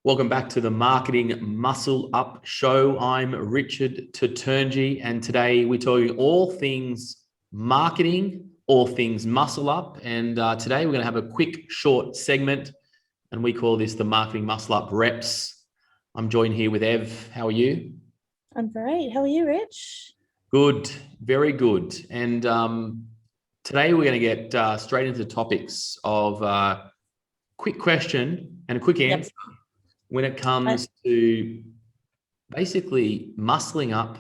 Welcome back to the Marketing Muscle Up Show. I'm Richard Tuturngi, and today we're talking all things marketing, all things muscle up. And today we're going to have a quick, short segment, and we call this the Marketing Muscle Up Reps. I'm joined here with Ev. How are you? I'm great. How are you, Rich? Good, very good. And today we're going to get straight into the topics of quick question and a quick answer. When it comes to basically muscling up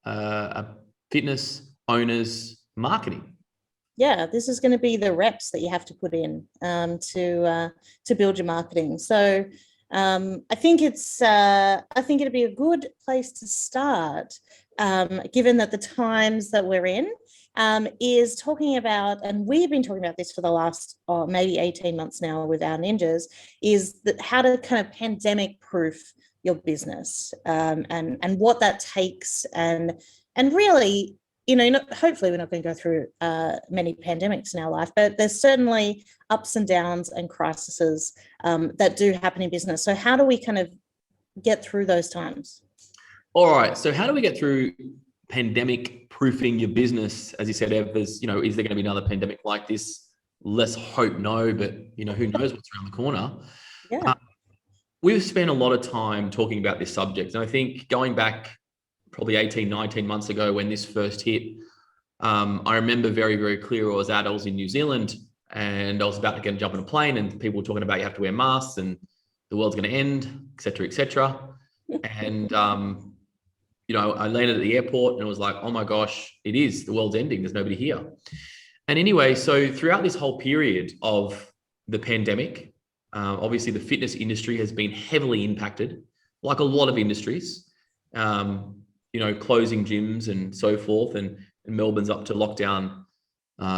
a fitness owner's marketing. Yeah, this is going to be the reps that you have to put in to build your marketing. So I think it'd be a good place to start, given that the times that we're in is talking about, and we've been talking about this for the last maybe 18 months now with our ninjas, is that how to kind of pandemic proof your business and what that takes, and really, hopefully we're not going to go through many pandemics in our life, but there's certainly ups and downs and crises that do happen in business. So how do we kind of get through those times? All right. So how do we get through pandemic proofing your business? As you said, Ev, is there going to be another pandemic like this? Let's hope no, but who knows what's around the corner. Yeah. We've spent a lot of time talking about this subject. And I think going back probably 18, 19 months ago when this first hit, I remember very, very clear. I was in New Zealand and I was about to jump on a plane and people were talking about you have to wear masks and the world's going to end, et cetera, et cetera. And, I landed at the airport and it was like, oh my gosh, it is, the world's ending. There's nobody here. And anyway, so throughout this whole period of the pandemic, obviously the fitness industry has been heavily impacted, like a lot of industries, closing gyms and so forth. And Melbourne's up to lockdown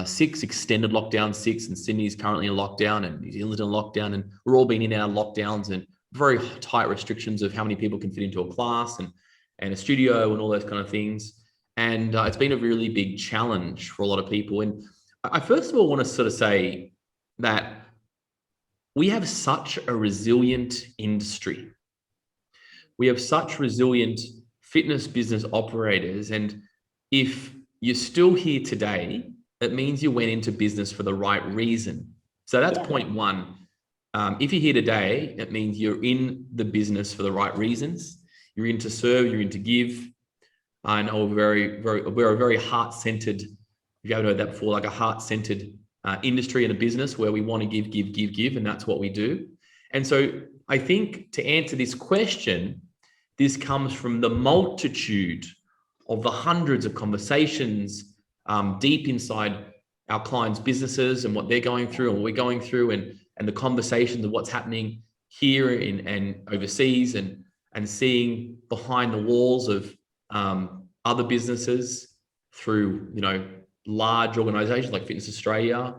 6, extended lockdown 6, and Sydney's currently in lockdown, and New Zealand's in lockdown, and we're all being in our lockdowns and very tight restrictions of how many people can fit into a class and a studio and all those kind of things. And it's been a really big challenge for a lot of people. And I first of all want to sort of say that we have such a resilient industry. We have such resilient fitness business operators. And if you're still here today, it means you went into business for the right reason. So that's point one. If you're here today, it means you're in the business for the right reasons. You're in to serve, you're in to give. I know we're a very heart-centered, if you haven't heard that before, like a heart-centered industry and a business where we want to give, and that's what we do. And so I think to answer this question, this comes from the multitude of the hundreds of conversations deep inside our clients' businesses and what they're going through and what we're going through, and the conversations of what's happening here and overseas, and seeing behind the walls of other businesses through, large organizations like Fitness Australia,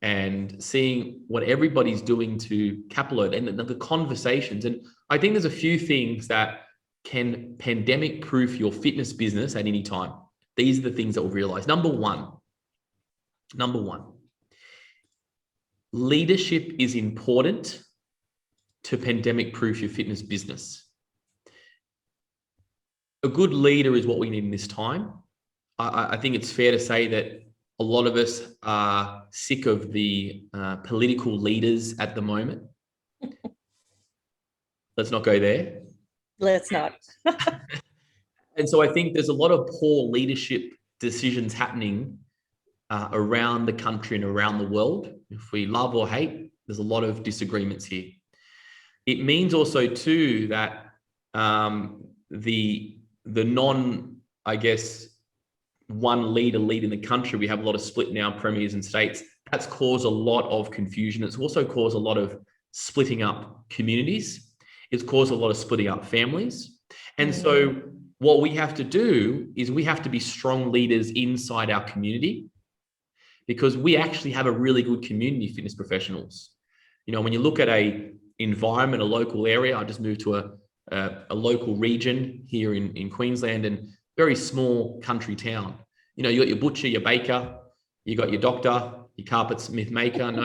and seeing what everybody's doing to capitalize and the conversations. And I think there's a few things that can pandemic proof your fitness business at any time. These are the things that we'll realize. Number one, leadership is important to pandemic proof your fitness business. A good leader is what we need in this time. I think it's fair to say that a lot of us are sick of the political leaders at the moment. Let's not go there. Let's not. And so I think there's a lot of poor leadership decisions happening around the country and around the world. If we love or hate, there's a lot of disagreements here. It means also too that the non, one leader leading the country, we have a lot of split now, premiers and states. That's caused a lot of confusion. It's also caused a lot of splitting up communities. It's caused a lot of splitting up families. And so what we have to do is we have to be strong leaders inside our community, because we actually have a really good community of fitness professionals. When you look at a environment, a local area, I just moved to a local region here in Queensland, and very small country town. You got your butcher, your baker, you got your doctor, your carpet smith maker, and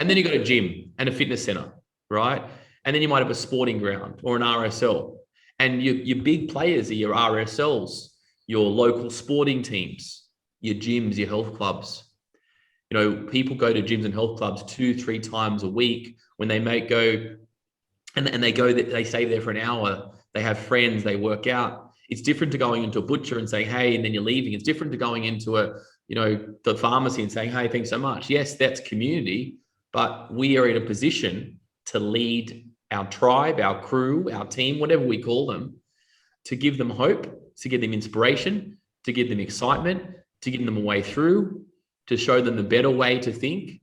then you got a gym and a fitness center, right? And then you might have a sporting ground or an RSL. And your big players are your RSLs, your local sporting teams, your gyms, your health clubs. You know, people go to gyms and health clubs 2-3 times a week when they may go and they go, they stay there for an hour. They have friends, they work out. It's different to going into a butcher and saying, hey, and then you're leaving. It's different to going into the pharmacy and saying, hey, thanks so much. Yes, that's community, but we are in a position to lead our tribe, our crew, our team, whatever we call them, to give them hope, to give them inspiration, to give them excitement, to give them a way through, to show them the better way to think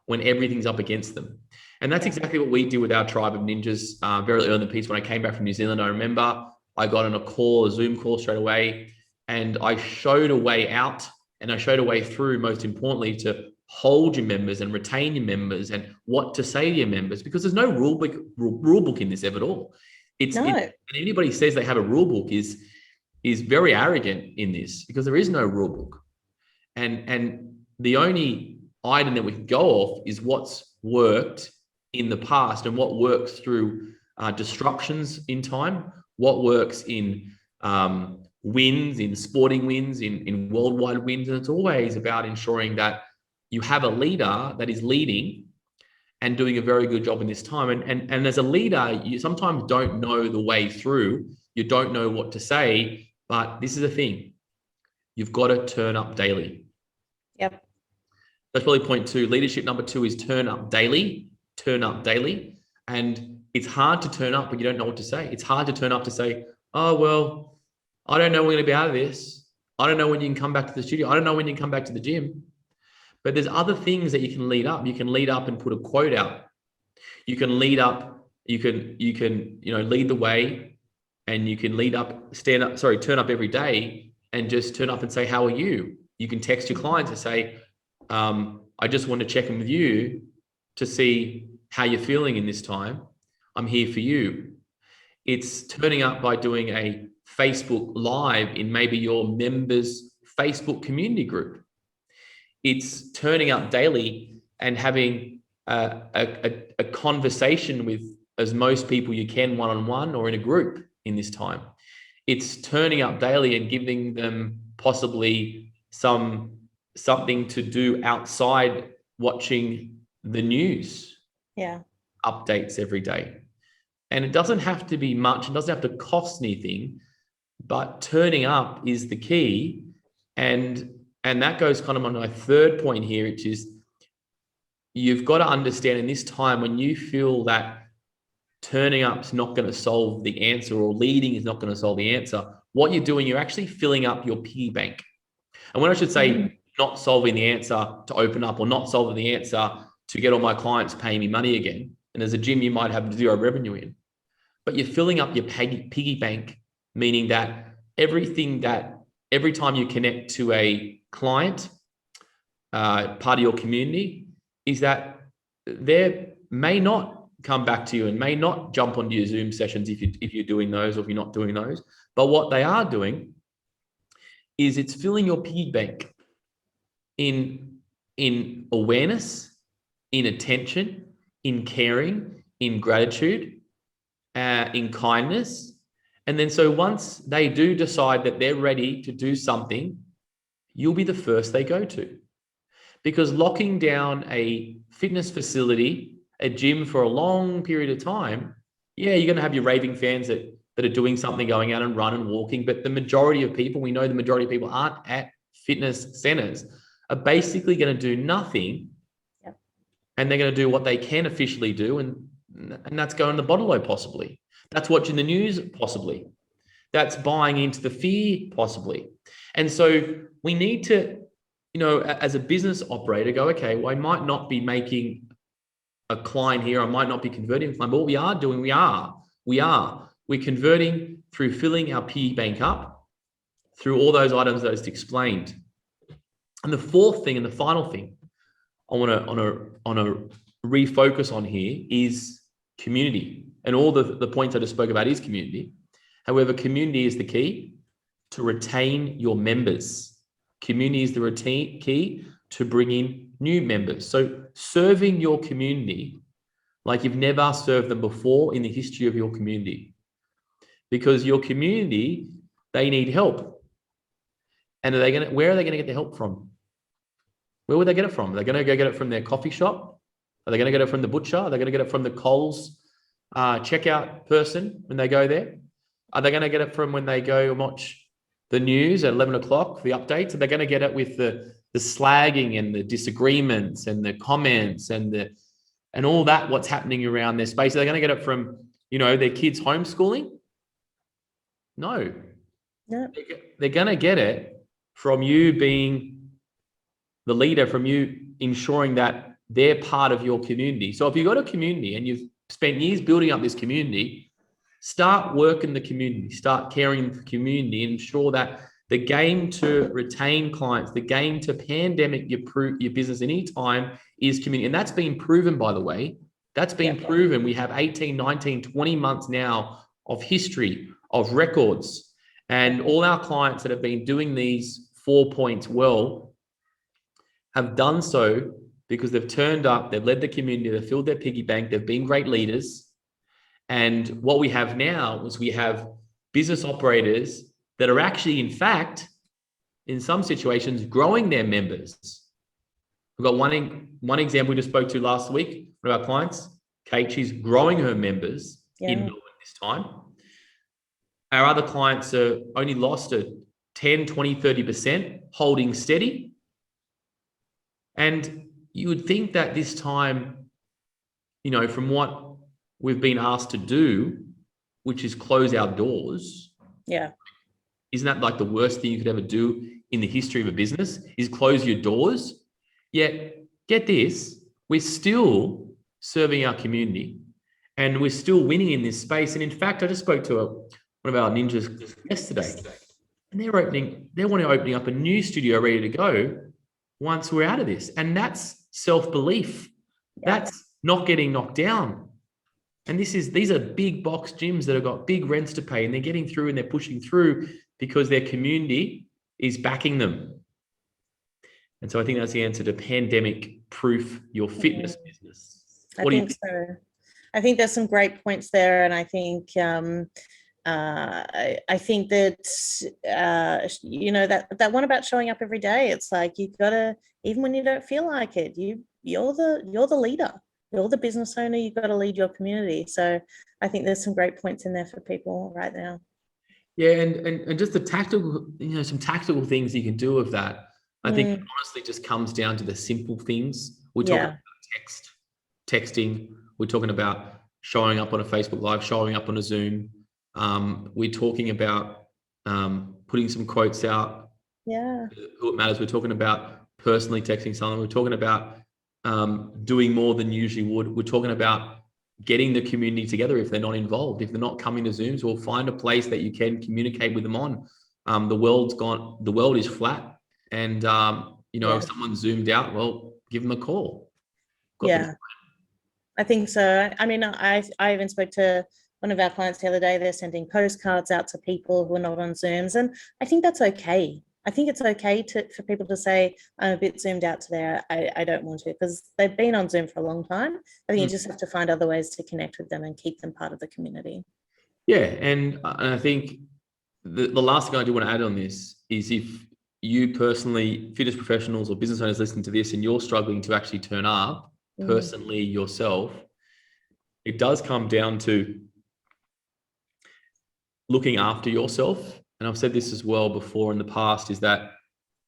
when everything's up against them. And that's exactly what we do with our tribe of ninjas. Very early in the piece, when I came back from New Zealand, I remember I got on a Zoom call straight away, and I showed a way out, and I showed a way through, most importantly, to hold your members and retain your members and what to say to your members, because there's no rule book in this at all. And anybody says they have a rule book is very arrogant in this, because there is no rule book. And the only item that we can go off is what's worked in the past and what works through disruptions in time, what works in wins, in sporting wins, in worldwide wins. And it's always about ensuring that you have a leader that is leading and doing a very good job in this time. And as a leader, you sometimes don't know the way through. You don't know what to say, but this is the thing. You've got to turn up daily. Yep. That's probably point 2. Leadership number 2 is turn up daily. Turn up daily. And it's hard to turn up when you don't know what to say. It's hard to turn up to say, oh, well, I don't know when we're going to be out of this. I don't know when you can come back to the studio. I don't know when you can come back to the gym. But there's other things that you can lead up. You can lead up and put a quote out. You can lead up. You can lead the way, and you can turn up every day and just turn up and say, how are you? You can text your clients and say, I just want to check in with you to see how you're feeling in this time. I'm here for you. It's turning up by doing a Facebook Live in maybe your members' Facebook community group. It's turning up daily and having a conversation with as most people you can, one-on-one or in a group in this time. It's turning up daily and giving them possibly something to do outside watching the news. Yeah. Updates every day. And it doesn't have to be much. It doesn't have to cost anything, but turning up is the key. And that goes kind of on my third point here, which is you've got to understand in this time when you feel that turning up is not going to solve the answer, or leading is not going to solve the answer, what you're doing, you're actually filling up your piggy bank. And when I should say not solving the answer to open up, or not solving the answer to get all my clients paying me money again, and as a gym, you might have 0 revenue in, but you're filling up your piggy bank, meaning that every time you connect to a client, part of your community, is that they may not come back to you and may not jump onto your Zoom sessions if you're doing those, or if you're not doing those. But what they are doing is it's filling your piggy bank in awareness, in attention, in caring, in gratitude, in kindness. And then so once they do decide that they're ready to do something, you'll be the first they go to. Because locking down a fitness facility, a gym for a long period of time, yeah, you're going to have your raving fans that are doing something, going out and run and walking. But the majority of people, we know the majority of people aren't at fitness centers, are basically going to do nothing. Yep. And they're going to do what they can officially do. And that's going to the bottle possibly. That's watching the news possibly. That's buying into the fear possibly. And so we need to, as a business operator, go, okay, well, I might not be making a client here. I might not be converting a client, but what we are doing, we're converting through filling our piggy bank up through all those items that I just explained. And the fourth thing and the final thing I want to refocus on here is community. And all the points I just spoke about is community. However, community is the key to retain your members. Community is the key to bring in new members. So serving your community like you've never served them before in the history of your community. Because your community, they need help. And where are they going to get the help from? Where would they get it from? Are they going to go get it from their coffee shop? Are they going to get it from the butcher? Are they going to get it from the Coles checkout person when they go there? Are they going to get it from when they go and watch the news at 11 o'clock, the updates? Are they going to get it with the slagging and the disagreements and the comments and all that, what's happening around their space? Are they going to get it from, their kids homeschooling? No. Yeah. They're going to get it from you being the leader, from you ensuring that they're part of your community. So if you've got a community and you've spent years building up this community, start working the community, start caring for the community, ensure that the game to retain clients, the game to pandemic your business any time is community. And that's been proven, by the way. That's been proven. We have 18, 19, 20 months now of history, of records. And all our clients that have been doing these 4 points well have done so because they've turned up, they've led the community, they've filled their piggy bank, they've been great leaders. And what we have now is we have business operators that are actually, in fact, in some situations, growing their members. We've got one example we just spoke to last week, one of our clients, Kate, she's growing her members in Melbourne this time. Our other clients are only lost at 10, 20, 30%, holding steady. And you would think that this time, from what we've been asked to do, which is close our doors. Yeah. Isn't that like the worst thing you could ever do in the history of a business, is close your doors? Yet, get this, we're still serving our community and we're still winning in this space. And in fact, I just spoke to one of our ninjas yesterday, and they're wanting to open up a new studio ready to go once we're out of this. And that's self-belief. That's not getting knocked down. And these are big box gyms that have got big rents to pay, and they're getting through and they're pushing through because their community is backing them. And so I think that's the answer to pandemic proof your fitness business. I think so. I think there's some great points there. And I think, I think that, that one about showing up every day, it's like, you gotta, even when you don't feel like it, you're the leader. You're the business owner, you've got to lead your community. So I think there's some great points in there for people right now. Yeah, and just the tactical, some tactical things you can do with that. I think it honestly just comes down to the simple things. We're talking about texting. We're talking about showing up on a Facebook Live, showing up on a Zoom. We're talking about putting some quotes out. Yeah. Who it matters. We're talking about personally texting someone. We're talking about doing more than you usually would. We're talking about getting the community together if they're not involved. If they're not coming to Zooms, we'll find a place that you can communicate with them on. The world is flat. And, if someone's Zoomed out, well, give them a call. I think so. I mean, I even spoke to one of our clients the other day. They're sending postcards out to people who are not on Zooms. And I think that's okay. I think it's okay for people to say, I'm a bit zoomed out today. I don't want to, because they've been on Zoom for a long time. I think you just have to find other ways to connect with them and keep them part of the community. Yeah. And I think the last thing I do want to add on this is, if you personally, fitness professionals or business owners listen to this and you're struggling to actually turn up personally yourself, it does come down to looking after yourself. And I've said this as well before in the past, is that,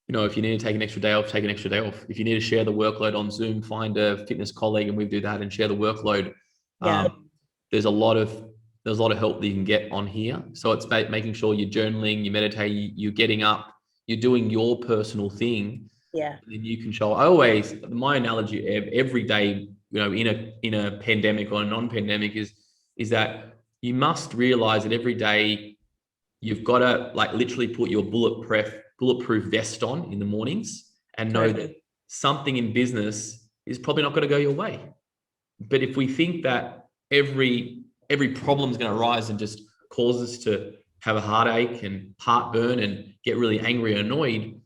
if you need to take an extra day off, take an extra day off. If you need to share the workload on Zoom, find a fitness colleague and we do that and share the workload. There's a lot of help that you can get on here. So it's about making sure you're journaling, you meditate, you're getting up, you're doing your personal thing. Yeah. And then you can show. My analogy every day, in a pandemic or a non-pandemic is that you must realize that every day you've got to literally put your bulletproof vest on in the mornings and know that something in business is probably not going to go your way. But if we think that every problem is going to arise and just cause us to have a heartache and heartburn and get really angry and annoyed,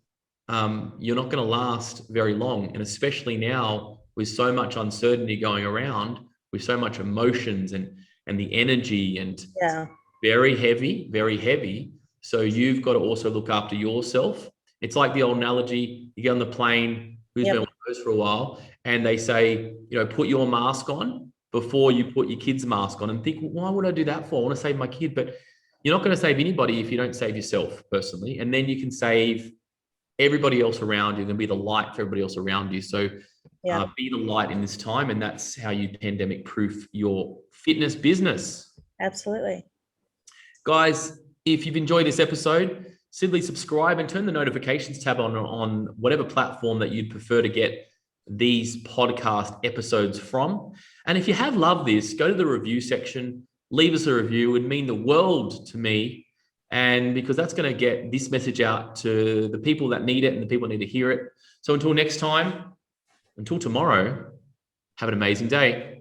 you're not going to last very long. And especially now with so much uncertainty going around, with so much emotions and the energy, and Yeah. very heavy, very heavy. So you've got to also look after yourself. It's like the old analogy: you get on the plane, who's Yep. been on those for a while, and they say, put your mask on before you put your kid's mask on, and think, well, why would I do that for? I want to save my kid. But you're not going to save anybody if you don't save yourself personally. And then you can save everybody else around you. You're going to be the light for everybody else around you. So be the light in this time. And that's how you pandemic proof your fitness business. Absolutely. Guys, if you've enjoyed this episode, simply subscribe and turn the notifications tab on whatever platform that you'd prefer to get these podcast episodes from. And if you have loved this, go to the review section, leave us a review. It would mean the world to me. And because that's going to get this message out to the people that need it and the people that need to hear it. So until next time, until tomorrow, have an amazing day.